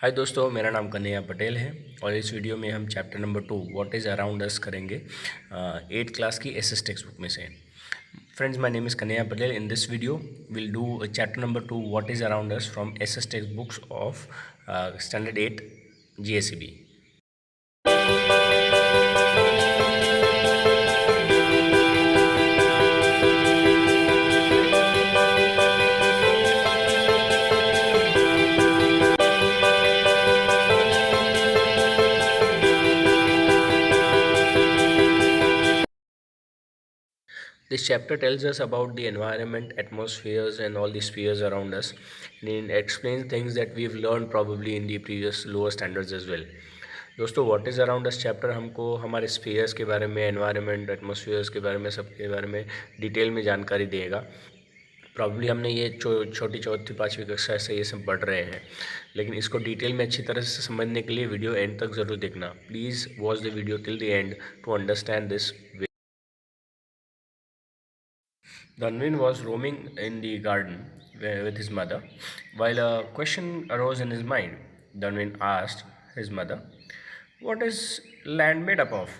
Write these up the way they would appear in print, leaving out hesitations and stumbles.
हाय दोस्तों, मेरा नाम कन्हैया पटेल है और इस वीडियो में हम chapter number 2 what is around us करेंगे 8th क्लास की एसएस टेक्स्ट बुक में से। Friends, my name is Kanhaiya Patel. In this video will do chapter number 2 what is around us from SS text books of standard 8 GSEB। This chapter tells us about the environment, atmospheres, and all the spheres around us. And it explains things that we've learned probably in the previous lower standards as well. दोस्तों, what is around us chapter हमको हमारे spheres के बारे में, environment, एटमॉस्फेयर्स के बारे में, सब के बारे में डिटेल में जानकारी देगा। प्रॉब्ली हमने ये छोटी चौथी पाँचवीं कक्षा से ये सब पढ़ रहे हैं, लेकिन इसको डिटेल में अच्छी तरह से समझने के लिए वीडियो एंड तक ज़रूर देखना। Please watch the video till the end to understand this. Dhanvin was roaming in the garden with his mother while a question arose in his mind. Dhanvin asked his mother, "What is land made up of?"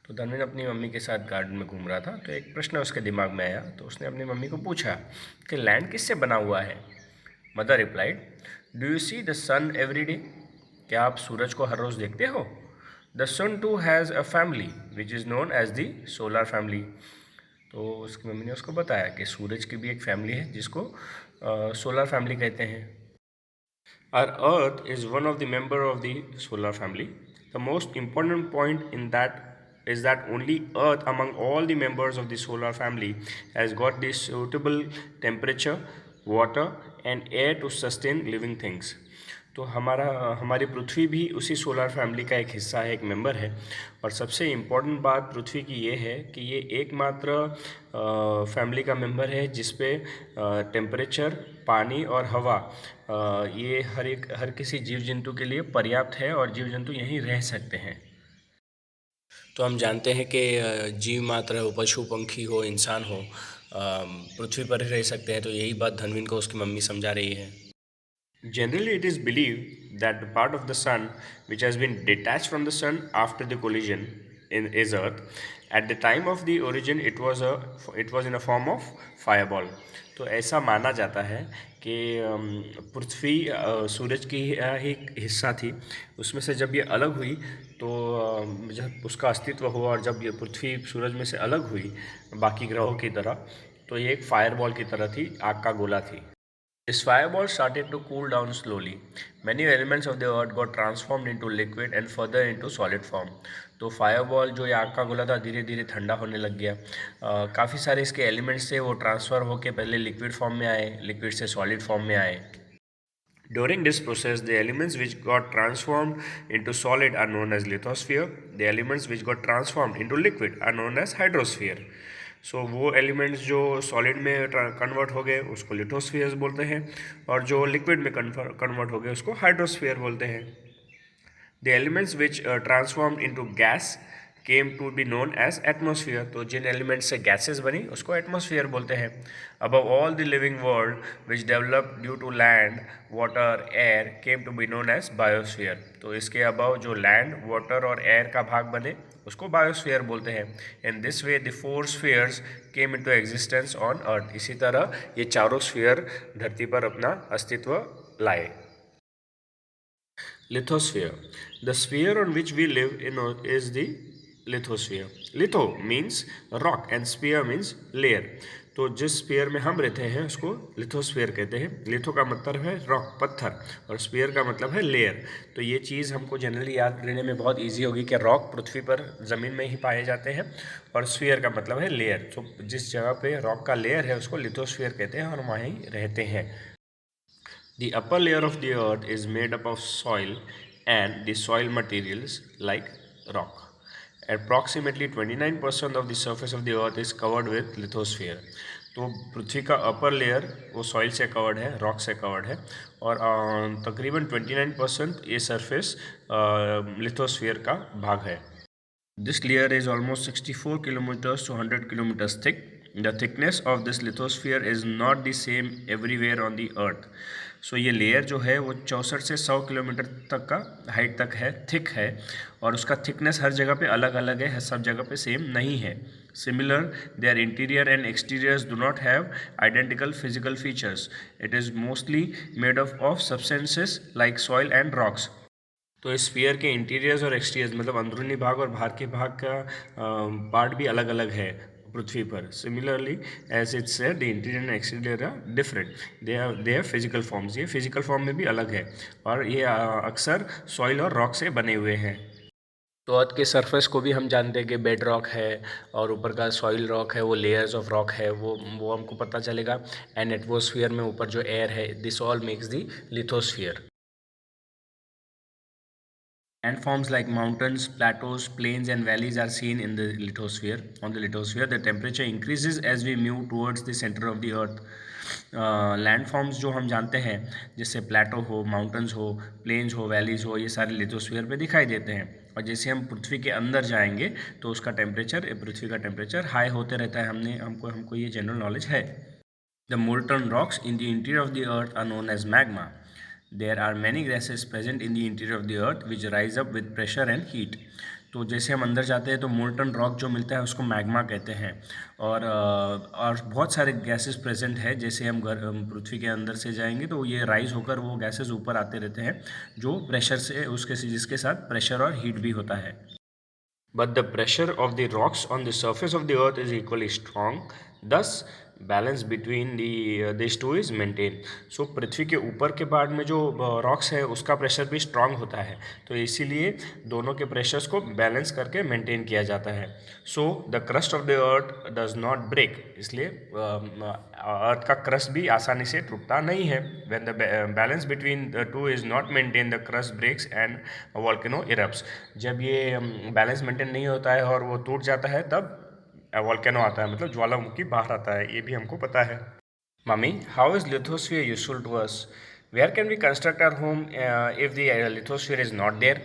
तो धनविन अपनी mummy के साथ garden में घूम रहा था, तो एक प्रश्न उसके दिमाग में आया। तो उसने अपनी मम्मी को पूछा कि लैंड किससे बना हुआ है। Mother replied, "do you see the sun every day?" क्या आप सूरज को हर रोज़ देखते हो? The sun too has a family which is known as the solar family. तो उसकी मम्मी ने उसको बताया कि सूरज की भी एक फैमिली है जिसको सोलर फैमिली कहते हैं। Our Earth is one of the member of the solar family. The most important point in that is that only Earth among all the members of the solar family has got the suitable temperature, water and air to sustain living things. तो हमारी पृथ्वी भी उसी solar family का एक हिस्सा है, एक member है। और सबसे इम्पोर्टेंट बात पृथ्वी की ये है कि ये एकमात्र फैमिली का मेंबर है जिस पे टेम्परेचर, पानी और हवा ये हर किसी जीव जंतु के लिए पर्याप्त है और जीव जंतु यहीं रह सकते हैं। तो हम जानते हैं कि जीव मात्र हो, पशु पंखी हो, इंसान हो, पृथ्वी पर ही रह सकते हैं। तो यही बात धनविन को उसकी मम्मी समझा रही है। Generally, it is believed that the part of the sun which has been detached from the sun after the collision is Earth. At the time of the origin, it was in a form of fireball. तो ऐसा माना जाता है कि पृथ्वी सूरज की ही हिस्सा थी। उसमें से जब ये अलग हुई तो जब उसका अस्तित्व हुआ और जब ये पृथ्वी सूरज में से अलग हुई बाकी ग्रहों की तरह, तो ये एक फायरबॉल की तरह थी, आग का गोला थी। This fireball started to cool down slowly. Many elements of the earth got transformed into liquid and further into solid form. तो फायरबॉल जो ये आग का गोला था धीरे धीरे ठंडा होने लग गया। काफ़ी सारे इसके एलिमेंट्स थे वो ट्रांसफ़र होके पहले लिक्विड फॉर्म में आए, लिक्विड से सॉलिड फॉर्म में आए। During this process, the elements which got transformed into solid are known as lithosphere. The elements which got transformed into liquid are known as hydrosphere. सो वो elements जो solid में convert हो गए उसको लिथोस्फीयर्स बोलते हैं और जो लिक्विड में कन्वर्ट हो गए उसको हाइड्रोस्फीयर बोलते हैं। The elements which transformed into gas came to be known as atmosphere. तो जिन एलिमेंट से गैसेस बनी उसको एटमॉस्फेयर बोलते हैं। Above all the living world which develop due to land, water, air came to be known as biosphere. तो इसके above जो लैंड, वाटर और एयर का भाग बने उसको बायोस्फीयर बोलते हैं। In this way the 4 spheres came into existence on earth. इसी तरह ये चारों स्फीयर धरती पर अपना अस्तित्व लाए। Lithosphere. The sphere on which we live in is the lithosphere. Litho means rock and sphere means layer. तो जिस स्फीयर में हम रहते हैं उसको लिथोस्फीयर कहते हैं। लिथो का मतलब है रॉक, पत्थर, और स्फीयर का मतलब है लेयर। तो ये चीज़ हमको जनरली याद रहने में बहुत इजी होगी कि रॉक पृथ्वी पर ज़मीन में ही पाए जाते हैं और स्फीयर का मतलब है लेयर। तो जिस जगह पे रॉक का लेयर है उसको लिथोस्फीयर कहते हैं और वहाँ ही रहते हैं। The upper layer of the earth is made up of soil and the soil materials like rock. Approximately 29% of the surface of the earth is covered with lithosphere. तो पृथ्वी का अपर लेयर वो soil से covered है, rock से covered है और तकरीबन 29% ये सरफेस लिथोस्फीयर का भाग है। This layer is almost 64 kilometers to 100 kilometers thick. The thickness of this lithosphere is not the same everywhere on the earth. सो ये लेयर जो है वो 64 से 100 किलोमीटर तक का हाइट तक है, थिक है, और उसका थिकनेस हर जगह पे अलग अलग है, सब जगह पे सेम नहीं है. Similar, their interior and exteriors do not have identical physical features. It is mostly made of substances like soil and rocks. तो इस स्फीयर के इंटीरियर्स और एक्सटीरियर्स मतलब अंदरूनी भाग और बाहर के भाग का पार्ट भी अलग अलग है पृथ्वी पर. Similarly as it's said the interior and exterior are different. They have physical forms. ये फिजिकल फॉर्म में भी अलग है और ये अक्सर सॉइल और रॉक से बने हुए हैं. तो अर्थ के सरफेस को भी हम जानते हैं कि बेड रॉक है और ऊपर का सॉइल रॉक है, वो लेयर्स ऑफ रॉक है, वो हमको पता चलेगा. एंड एटमॉस्फेयर में ऊपर जो एयर है, this all makes the lithosphere. Landforms like mountains, plateaus, plains and valleys are seen in the lithosphere. On the lithosphere, the temperature increases as we move towards the center of the earth. Landforms जो हम जानते हैं, जैसे प्लेटो हो, mountains हो, planes हो, valleys हो, ये सारे लिथोस्फीयर पे दिखाई देते हैं. और जैसे हम पृथ्वी के अंदर जाएंगे तो उसका टेम्परेचर, पृथ्वी का टेम्परेचर हाई होते रहता है. हमको ये जनरल नॉलेज है. The molten rocks in the interior of the earth are known as magma. There are many gases present in the interior of the earth which rise up with pressure and heat. तो जैसे हम अंदर जाते हैं तो molten rock जो मिलता है उसको मैग्मा कहते हैं. और बहुत सारे गैसेस प्रेजेंट है. जैसे हम पृथ्वी के अंदर से जाएंगे तो ये राइज होकर वो गैसेस ऊपर आते रहते हैं जो प्रेशर से जिसके साथ प्रेशर और हीट भी होता है. But the pressure of the rocks on the surface of the earth is equally strong. Thus, balance between this two is maintain. So पृथ्वी के ऊपर के पार्ट में जो रॉक्स है उसका प्रेशर भी स्ट्रांग होता है, तो इसीलिए दोनों के प्रेशर्स को बैलेंस करके मेंटेन किया जाता है. So the crust of the earth does not break. इसलिए अर्थ का क्रस्ट भी आसानी से टूटता नहीं है. When the balance between the two is not maintain, the crust breaks and volcano erupts. जब ये बैलेंस मेंटेन नहीं होता है और वो टूट जाता है तब वॉल्केनो आता है, मतलब ज्वालामुखी बाहर आता है. ये भी हमको पता है. Mummy, how is lithosphere useful to us? Where can we construct our home if the lithosphere is not there?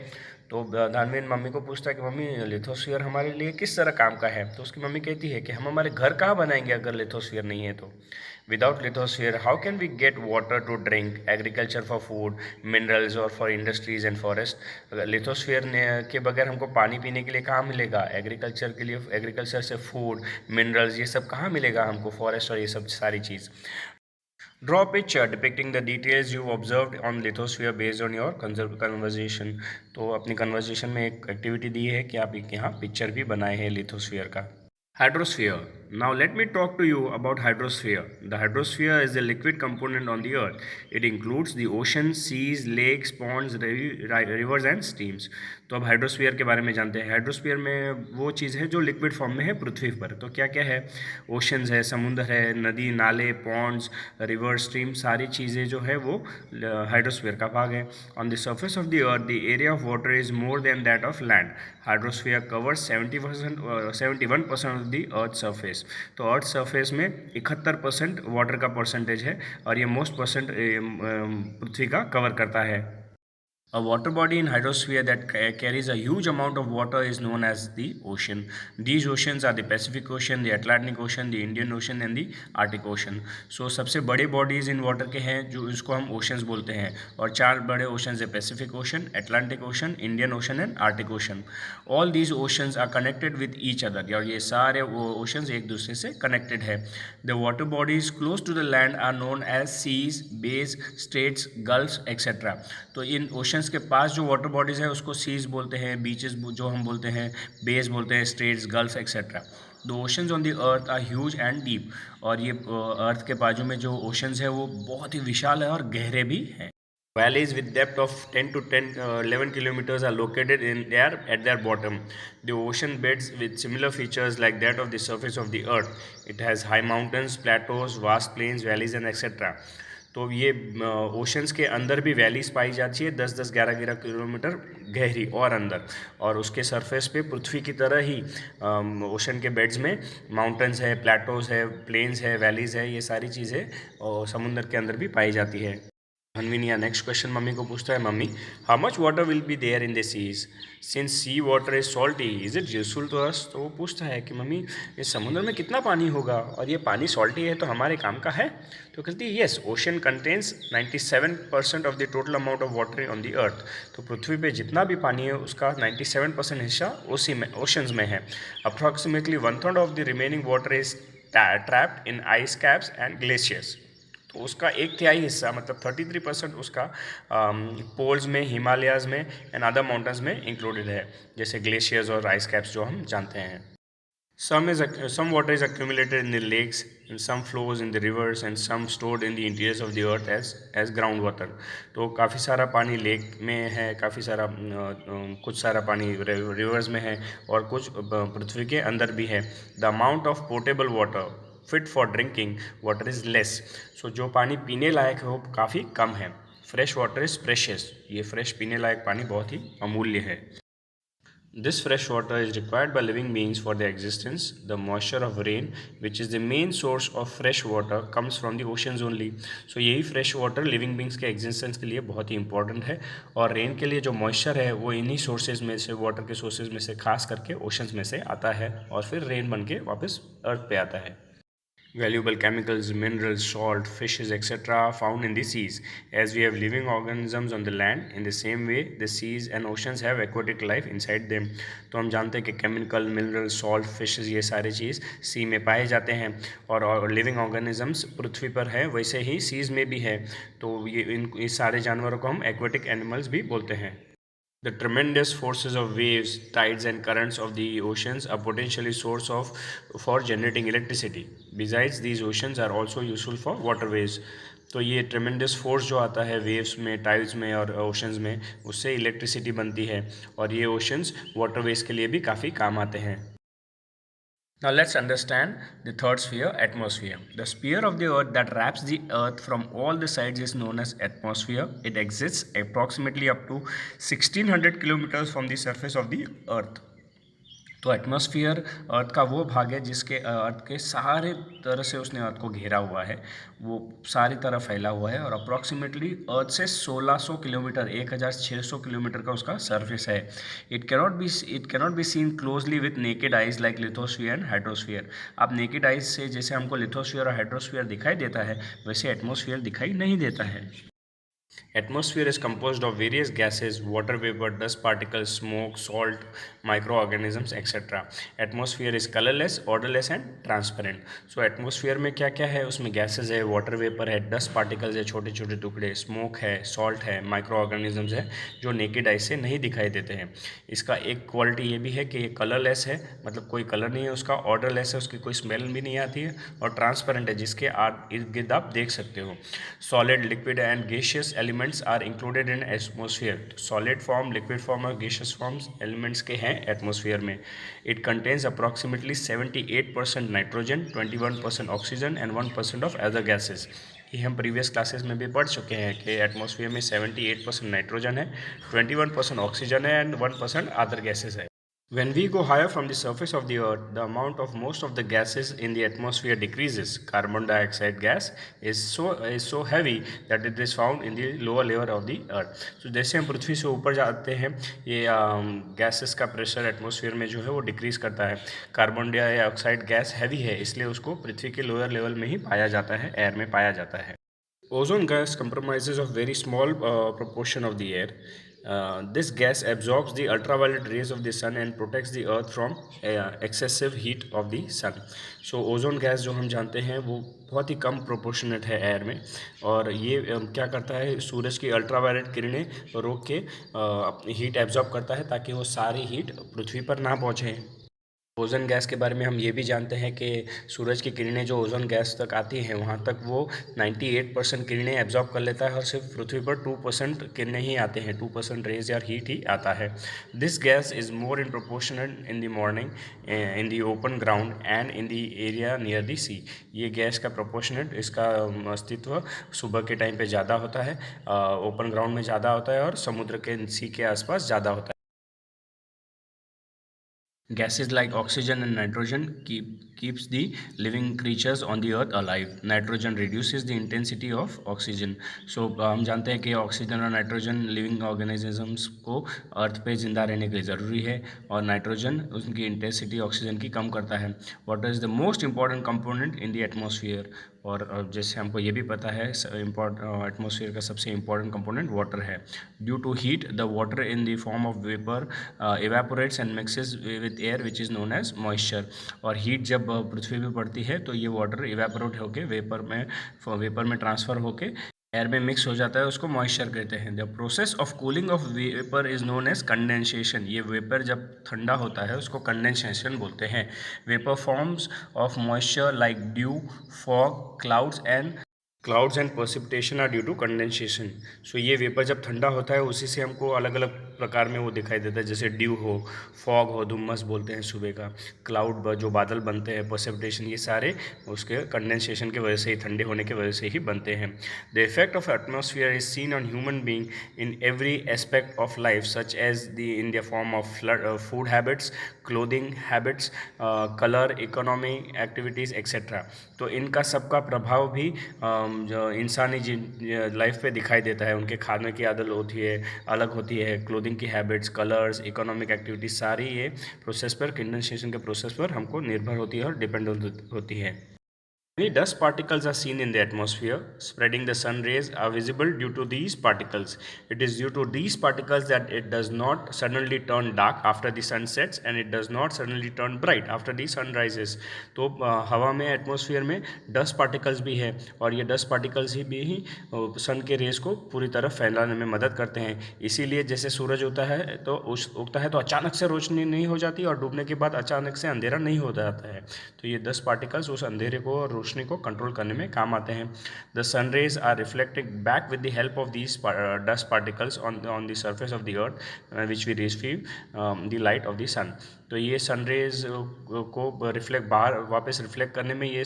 तो दानवीन मम्मी को पूछता है कि मम्मी लिथोस्फीयर हमारे लिए किस तरह काम का है. तो उसकी मम्मी कहती है कि हम हमारे घर कहाँ बनाएंगे अगर लिथोस्फीयर नहीं है तो. Without lithosphere how can we get water to drink, agriculture for food, minerals और फॉर इंडस्ट्रीज एंड फॉरेस्ट. अगर लिथोस्फीयर के बगैर हमको पानी पीने के लिए कहाँ मिलेगा, एग्रीकल्चर के लिए, एग्रीकल्चर से फूड, मिनरल्स, ये सब कहाँ मिलेगा हमको, फॉरेस्ट और ये सब सारी चीज़. Draw a picture depicting the details you've observed on lithosphere based on your conversation. तो अपनी कन्वर्जेशन में एक एक्टिविटी दी है कि आप एक यहाँ पिक्चर भी बनाए हैं लिथोस्फीयर का. Hydrosphere. Now let me talk to you about hydrosphere. The hydrosphere is the liquid component on the earth. It includes the oceans, seas, lakes, ponds, rivers and streams. तो अब हाइड्रोस्फीयर के बारे में जानते हैं. हाइड्रोस्फीयर में वो चीज़ है जो लिक्विड फॉर्म में है पृथ्वी पर. तो क्या क्या है? ओशंस है, समुद्र है, नदी, नाले, पॉन्ड्स, रिवर, स्ट्रीम, सारी चीज़ें जो है वो हाइड्रोस्फीयर का भाग है. On the surface of the earth the area of water is more than that of land. Hydrosphere covers 71% of the earth surface. तो अर्थ सरफेस में 71% वाटर का परसेंटेज है और ये मोस्ट परसेंट पृथ्वी का कवर करता है. A water body in hydrosphere that carries a huge amount of water is known as the ocean. These oceans are the Pacific Ocean, the Atlantic Ocean, the Indian Ocean and the Arctic Ocean. So सबसे बड़े bodies in water के हैं जो इसको हम oceans बोलते हैं, और चार बड़े oceans है Pacific Ocean, Atlantic Ocean, Indian Ocean and Arctic Ocean. All these oceans are connected with each other. और ये सारे oceans एक दूसरे से connected है. The water bodies close to the land are known as seas, bays, straits, gulfs, etc. तो इन oceans के पास जो वाटर बॉडीज़ है उसको सीज बोलते हैं, बीचेस जो हम बोलते हैं, बेस बोलते हैं, straits, gulf etcetera. The oceans on the earth are huge and deep. और ये अर्थ के बाजू में जो ओशंस है वो बहुत ही विशाल है और गहरे भी हैं. Valleys with depth of 11 kilometers are located at their bottom. The ocean beds with similar features like that of the surface of the earth. It has high mountains, plateaus, vast plains, valleys and etc. तो ये oceans के अंदर भी valleys पाई जाती है 10-10, 11-11 kilometre गहरी और अंदर. और उसके सरफेस पे पृथ्वी की तरह ही ओशन के बेड्स में माउंटेन्स है, प्लेटोज है, प्लेन्स है, वैलीज है, ये सारी चीज़ें समुद्र के अंदर भी पाई जाती है. धनविन नेक्स्ट क्वेश्चन मम्मी को पूछता है, mummy how much water will be there in the seas since sea water is salty is it useful to us. तो वो पूछता है कि मम्मी इस समुद्र में कितना पानी होगा और ये पानी सॉल्टी है तो हमारे काम का है। तो कहती है yes, ocean contains 97% of the total amount of water on the अर्थ। तो पृथ्वी पे जितना भी पानी है उसका 97% हिस्सा उसी में ओशंस में है। Approximately 1/3 of the remaining water is trapped in ice caps and glaciers. तो उसका 1/3 हिस्सा मतलब 33% उसका पोल्स में, हिमालयाज़ में एंड अदर माउंटेन्स में इंक्लूडेड है, जैसे ग्लेशियर्स और आइस कैप्स जो हम जानते हैं। Some water is accumulated in the lakes, and some flows in the rivers, and some stored in the interiors of the earth as groundwater. तो काफ़ी सारा पानी लेक में है, काफ़ी सारा कुछ सारा पानी रिवर्स में है और कुछ पृथ्वी के अंदर भी है। The amount of portable water fit for drinking water is less. सो जो पानी पीने लायक है वो काफ़ी कम है। Fresh water is precious. ये फ्रेश पीने लायक पानी बहुत ही अमूल्य है। This fresh water is required by living beings for their existence. The moisture of rain, which is the main source of fresh water, comes from the oceans only. So यही fresh water living beings के existence के लिए बहुत ही important है और rain के लिए जो moisture है वो इन्हीं sources में से, water के sources में से खास करके oceans में से आता है और फिर rain बन के वापस earth पे आता है। Valuable chemicals, minerals, salt, fishes, etc. are found in the seas. As we have living organisms on the land, in the same way, the seas and oceans have aquatic life inside them. तो हम जानते हैं कि chemical, mineral, salt, fishes ये सारी चीज़ सी में पाए जाते हैं और लिविंग ऑर्गेनिजम्स पृथ्वी पर है, वैसे ही सीज में भी है। तो ये सारे जानवरों को हम एक्वेटिक एनिमल्स भी बोलते हैं। The tremendous forces of waves, tides and currents of the oceans are potentially source for generating electricity. Besides, these oceans are also useful for waterways. तो ये ट्रेमेंडस फोर्स जो आता है वेव्स में, टाइड्स में और ओशंस में, उससे इलेक्ट्रिसिटी बनती है और ये ओशंस वाटरवेज के लिए भी काफ़ी काम आते हैं। Now let's understand the third sphere, atmosphere. The sphere of the earth that wraps the earth from all the sides is known as atmosphere. It exists approximately up to 1600 kilometers from the surface of the earth. तो atmosphere अर्थ का वो भाग है जिसके अर्थ के सारे तरह से उसने अर्थ को घेरा हुआ है, वो सारी तरह फैला हुआ है और अप्रॉक्सीमेटली अर्थ से 1600 किलोमीटर 1600 किलोमीटर का उसका सरफेस है। It cannot be seen closely with naked eyes like lithosphere and hydrosphere. आप नेकेड आइज से जैसे हमको लिथोस्फीयर और हाइड्रोस्फीयर दिखाई देता है वैसे एटमॉस्फेयर दिखाई नहीं देता है। Atmosphere is composed of various gases, water vapor, dust particles, smoke, salt, microorganisms, etc. Atmosphere is colorless, odorless and transparent. So atmosphere में क्या क्या है, उसमें gases है, water vapor है, dust particles है, छोटे छोटे टुकड़े, smoke है, salt है, microorganisms है जो naked eye से नहीं दिखाई देते हैं। इसका एक क्वालिटी ये भी है कि ये कलरलेस है, मतलब कोई कलर नहीं है उसका, ऑर्डरलेस है, उसकी कोई स्मेल भी नहीं आती है और ट्रांसपेरेंट है जिसके इर्द गिर्द आप देख सकते हो। Solid, liquid and gaseous elements are included in atmosphere. Solid form, liquid form और गैसियस फॉर्म्स एलिमेंट्स के हैं एटमॉस्फेयर में। It contains approximately 78% nitrogen, 21% oxygen and 1% of other gases. ये हम प्रीवियस क्लासेस में भी पढ़ चुके हैं कि एटमॉस्फेयर में 78% नाइट्रोजन है, 21% ऑक्सीजन है एंड 1% अदर गैसेस है। When we go higher from the surface of the earth, the amount of most of the gases in the atmosphere decreases. Carbon dioxide gas is so heavy that it is found in the lower layer of the earth. So जैसे हम पृथ्वी से ऊपर जाते हैं ये gases का pressure atmosphere में जो है वो डिक्रीज करता है। कार्बन डाइऑक्साइड गैस हैवी है इसलिए उसको पृथ्वी के लोअर लेवल में ही पाया जाता है, एयर में पाया जाता है। Ozone gas comprises of very small proportion of the air. This gas absorbs the ultraviolet rays of the sun and protects the earth from excessive heat of the sun. So ozone gas जो हम जानते हैं वो बहुत ही कम proportionate है air में और ये क्या करता है, सूरज की अल्ट्रावायलेट किरणें रोक के हीट एब्जॉर्ब करता है ताकि वो सारी हीट पृथ्वी पर ना पहुँचे। ओजोन गैस के बारे में हम ये भी जानते हैं कि सूरज की किरणें जो ओजोन गैस तक आती हैं वहाँ तक वो 98% किरणें एब्जॉर्ब कर लेता है और सिर्फ पृथ्वी पर 2% किरणें ही आते हैं, 2% रेज या हीट ही आता है। This gas is more in proportional in the morning in the open ground and in the area near the sea. ये गैस का प्रोपोर्शनेट, इसका अस्तित्व सुबह के टाइम पे ज़्यादा होता है, ओपन ग्राउंड में ज़्यादा होता है और समुद्र के सी के आसपास ज़्यादा होता है। Gases like oxygen and nitrogen keeps the living creatures on the earth alive. Nitrogen reduces the intensity of oxygen. So हम जानते हैं कि ऑक्सीजन और नाइट्रोजन लिविंग ऑर्गेनिजम्स को अर्थ पे ज़िंदा रहने के लिए ज़रूरी है, और नाइट्रोजन उनकी इंटेंसिटी ऑक्सीजन की कम करता है. Water is the most important component in the atmosphere. और जैसे हमको ये भी पता है एटमॉस्फेयर का सबसे इम्पॉर्टेंट कंपोनेंट वाटर है. Due to heat the water in the form of vapour evaporates and mixes with air which is known as moisture. और हीट जब पृथ्वी पे पड़ती है तो ये वाटर इवेपोरेट होके वेपर में ट्रांसफ़र होके एयर में मिक्स हो जाता है, उसको मॉइस्चर कहते हैं. The process of cooling of vapour is known as condensation. ये वेपर जब ठंडा होता है उसको कंडेंसेशन बोलते हैं. Vapour forms of moisture like dew, fog, clouds and precipitation are due to condensation. So ये वेपर जब ठंडा होता है उसी से हमको अलग अलग प्रकार में वो दिखाई देता है, जैसे ड्यू हो, फॉग हो, धुम्मस बोलते हैं सुबह का, क्लाउड जो बादल बनते हैं, precipitation, ये सारे उसके कंडेंसेशन की वजह से ही, ठंडे होने की वजह से ही बनते हैं. The effect of atmosphere is seen on human being in every aspect of life such as the in the form of food habits, clothing habits, colour, economy activities etcetera. तो इनका सबका प्रभाव भी जो इंसानी लाइफ पे दिखाई देता है. उनके खाने की आदत होती है, अलग होती है, क्लोथिंग की हैबिट्स, कलर्स, इकोनॉमिक एक्टिविटीज, सारी ये प्रोसेस पर, कंडेंसेशन के प्रोसेस पर हमको निर्भर होती है और डिपेंड होती है. Many dust particles are seen in the atmosphere. Spreading the sun rays are visible due to these particles. It is due to these particles that it does not suddenly turn dark after the sun sets and it does not suddenly turn bright after the sun rises. तो हवा में, atmosphere में dust particles भी है, और ये dust particles ही सन के race को पूरी तरह फैलाने में मदद करते हैं. इसीलिए जैसे सूरज उगता है तो अचानक से रोशनी नहीं हो जाती, और डूबने के बाद अचानक से अंधेरा नहीं हो जाता है. तो ये डस्ट पार्टिकल्स उस अंधेरे को और रोशनी को कंट्रोल करने में काम आते हैं. The sun rays are reflected back with the help of these dust particles on the surface of the earth which we receive the light of the sun. तो ये सन रेज को वापस रिफ्लेक्ट करने में ये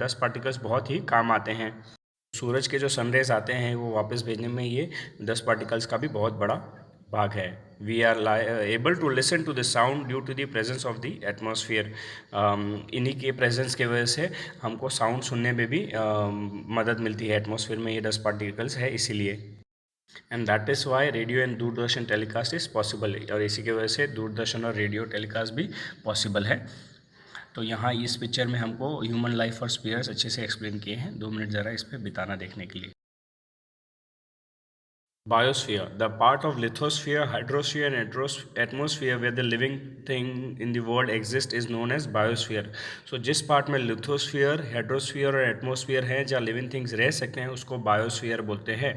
डस्ट पार्टिकल्स बहुत ही काम आते हैं. सूरज के जो सन रेज आते हैं वो वापस भेजने में ये डस्ट पार्टिकल्स का भी बहुत बड़ा भाग है. We are able to listen to the sound due to the presence of the atmosphere. इन्हीं के प्रेजेंस के वजह से हमको साउंड सुनने में भी मदद मिलती है. एटमॉस्फेयर में ये डस्ट पार्टिकल्स है इसीलिए. And that is why radio and Doordarshan telecast is possible. और इसी की वजह से दूरदर्शन और रेडियो टेलीकास्ट भी पॉसिबल है. तो यहाँ इस पिक्चर में हमको ह्यूमन लाइफ और स्पीयर्स अच्छे से एक्सप्लेन किए हैं. 2 मिनट ज़रा इस पर बिताना देखने के लिए. Biosphere, the part of lithosphere, hydrosphere and atmosphere where the living thing in the world exists is known as biosphere. So जिस पार्ट में लिथोस्फीयर, हाइड्रोस्फीयर और एटमोस्फियर है जहाँ लिविंग थिंग्स रह सकते हैं उसको बायोस्फीयर बोलते हैं.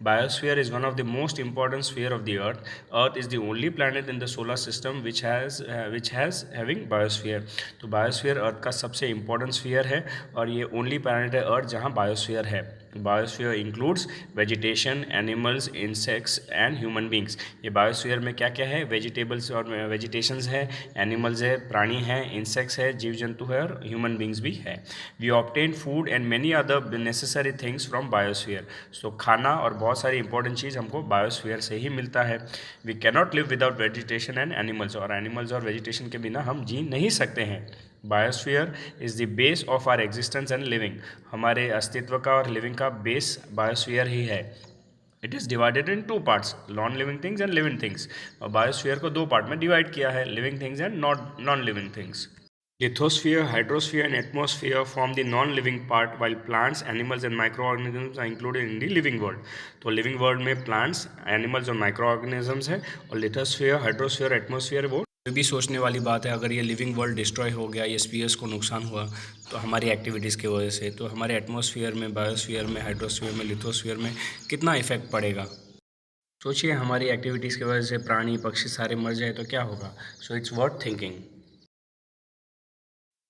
Biosphere is one of the most important sphere of the earth. Earth is the only planet in the solar system which has having biosphere. तो बायोस्फीयर अर्थ का सबसे इम्पोर्टेंट स्फीयर है और ये ओनली प्लानट है अर्थ जहाँ बायोस्फीयर है. Biosphere includes vegetation, animals, insects and human beings. ये बायोस्फीयर में क्या क्या है? वेजिटेबल्स और वेजिटेशंस है, एनिमल्स है, प्राणी हैं, इंसेक्ट्स है, जीव जंतु है और ह्यूमन बींग्स भी है. We obtain food and many other necessary things from biosphere. So खाना और बहुत सारी इंपॉर्टेंट चीज़ हमको बायोस्फीयर से ही मिलता है. We cannot live without vegetation and animals. और एनिमल्स और वेजिटेशन के बिना हम जी नहीं सकते हैं. Biosphere is the base of our existence and living. हमारे अस्तित्व का और लिविंग का बेस बायोस्फीयर ही है. It is divided in 2 parts, non living things and living things. और बायोस्फीयर को 2 पार्ट में डिवाइड किया है, living things and non living things. Lithosphere, hydrosphere and atmosphere form the non-living part, while plants, animals and microorganisms are included in the living world. तो living world में plants, animals और microorganisms है, और lithosphere, hydrosphere, atmosphere वो भी सोचने वाली बात है. अगर ये लिविंग वर्ल्ड डिस्ट्रॉय हो गया, ये स्पीयर्स को नुकसान हुआ तो हमारी एक्टिविटीज़ की वजह से, तो हमारे एटमॉस्फेयर में, बायोस्फीयर में, हाइड्रोस्फीयर में, लिथोस्फीयर में कितना इफेक्ट पड़ेगा. सोचिए हमारी एक्टिविटीज़ की वजह से प्राणी पक्षी सारे मर जाए तो क्या होगा. So it's worth thinking.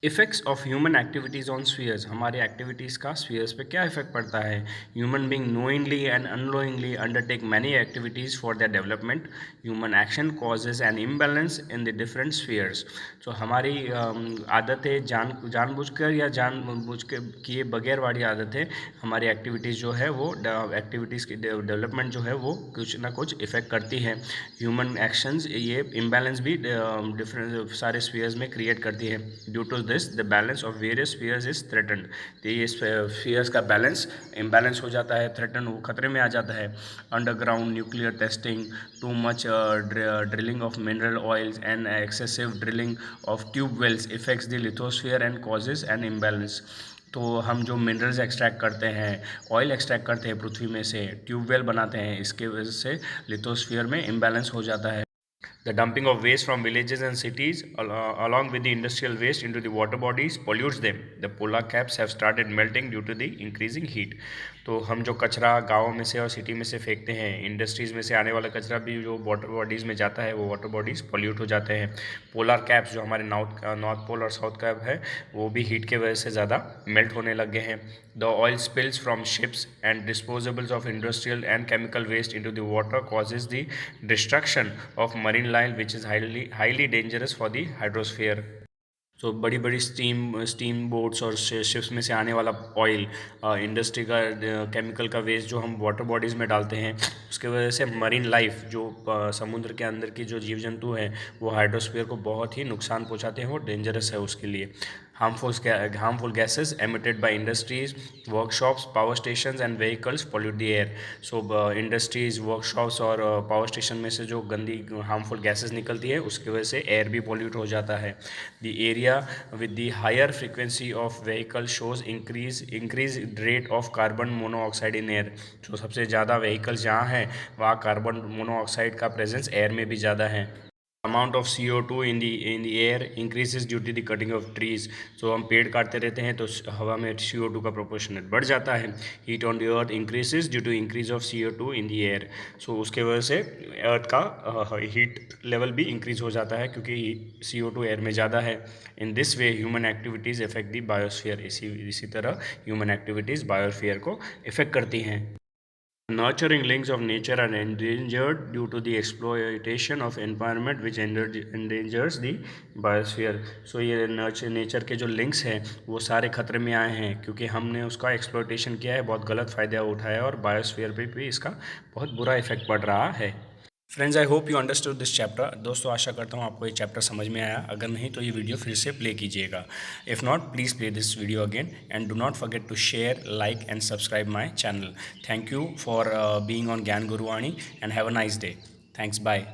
Effects of human activities on spheres, हमारी एक्टिविटीज़ का स्फीयर्स पे क्या इफेक्ट पड़ता है। Human being knowingly and unknowingly undertake many activities for their development. Human action causes an imbalance in the different spheres. तो हमारी आदतें जानबूझकर या जानबूझ के किए बगैर वाली आदतें हमारी एक्टिविटीज़ जो है वो एक्टिविटीज़ की डेवलपमेंट जो है वो कुछ ना कुछ इफेक्ट करती है। ह्यूमन एक्शंस ये इम्बैलेंस भी डिफरेंट सारे स्फीयर्स में क्रिएट करती है। Due to this the balance of various spheres is threatened. तो ये स्फीयर्स का बैलेंस इम्बैलेंस हो जाता है, थ्रेटन वो खतरे में आ जाता है। Underground nuclear testing, too much drilling of mineral oils and excessive drilling of tube wells effects the lithosphere and causes an imbalance. तो हम जो मिनरल्स एक्सट्रैक्ट करते हैं, ऑयल एक्सट्रैक्ट करते हैं पृथ्वी में से, ट्यूबवेल बनाते हैं, इसके वजह से लिथोस्फीयर में इम्बैलेंस हो जाता है। The dumping of waste from villages and cities, along with the industrial waste into the water bodies, pollutes them. The polar caps have started melting due to the increasing heat. तो हम जो कचरा गाँव में से और सिटी में से फेंकते हैं, इंडस्ट्रीज़ में से आने वाला कचरा भी जो वाटर बॉडीज़ में जाता है, वो वाटर बॉडीज़ पोल्यूट हो जाते हैं। पोलर कैप्स जो हमारे नॉर्थ पोल और साउथ कैप है, वो भी हीट के वजह से ज़्यादा मेल्ट होने लग गए हैं। The oil spills from ships and disposables of industrial and chemical waste into the water causes the destruction of marine life which is highly dangerous for the hydrosphere. तो बड़ी बड़ी स्टीम बोट्स और ships में से आने वाला oil, industry का chemical का वेस्ट जो हम वाटर बॉडीज़ में डालते हैं, उसके वजह से मरीन लाइफ जो समुद्र के अंदर की जो जीव जंतु हैं वो हाइड्रोस्फीयर को बहुत ही नुकसान पहुंचाते हैं, वो डेंजरस है उसके लिए। harmful gases emitted by industries, workshops, power stations and vehicles pollute the air. So industries, workshops और पावर स्टेशन में से जो गंदी हार्मफुल गैसेस निकलती है उसकी वजह से एयर भी पॉल्यूट हो जाता है। The area with the higher frequency of vehicle shows increase rate of carbon monoxide in air. जो सबसे ज़्यादा व्हीकल्स जहाँ हैं वहाँ कार्बन मोनोऑक्साइड का प्रेजेंस एयर में भी ज़्यादा है। Amount of CO2 in the air increases due to the cutting of trees. तो हम पेड़ काटते रहते हैं तो हवा में CO2 का प्रोपोर्शनेट बढ़ जाता है। Heat on the earth increases due to increase of CO2 in the air. So उसके वजह से अर्थ का हीट लेवल भी इंक्रीज हो जाता है क्योंकि CO2 एयर में ज़्यादा है। In this way human activities effect the biosphere. इसी तरह ह्यूमन एक्टिविटीज़ बायोस्फीयर को इफेक्ट करती हैं। Nurturing links of nature are endangered due to the exploitation of environment which endangers the biosphere. So ये nature के जो लिंक्स हैं वो सारे खतरे में आए हैं क्योंकि हमने उसका एक्सप्लॉयटेशन किया है, बहुत गलत फ़ायदा उठाया और बायोस्फीयर पे भी इसका बहुत बुरा इफेक्ट पड़ रहा है। Friends, I hope you understood this chapter. दोस्तों, आशा करता हूँ आपको ये चैप्टर समझ में आया। अगर नहीं तो ये वीडियो फिर से प्ले कीजिएगा। If not, please play this video again and do not forget to share, like and subscribe my channel. Thank you for being on Gyan Guruvani and have a nice day. Thanks, bye.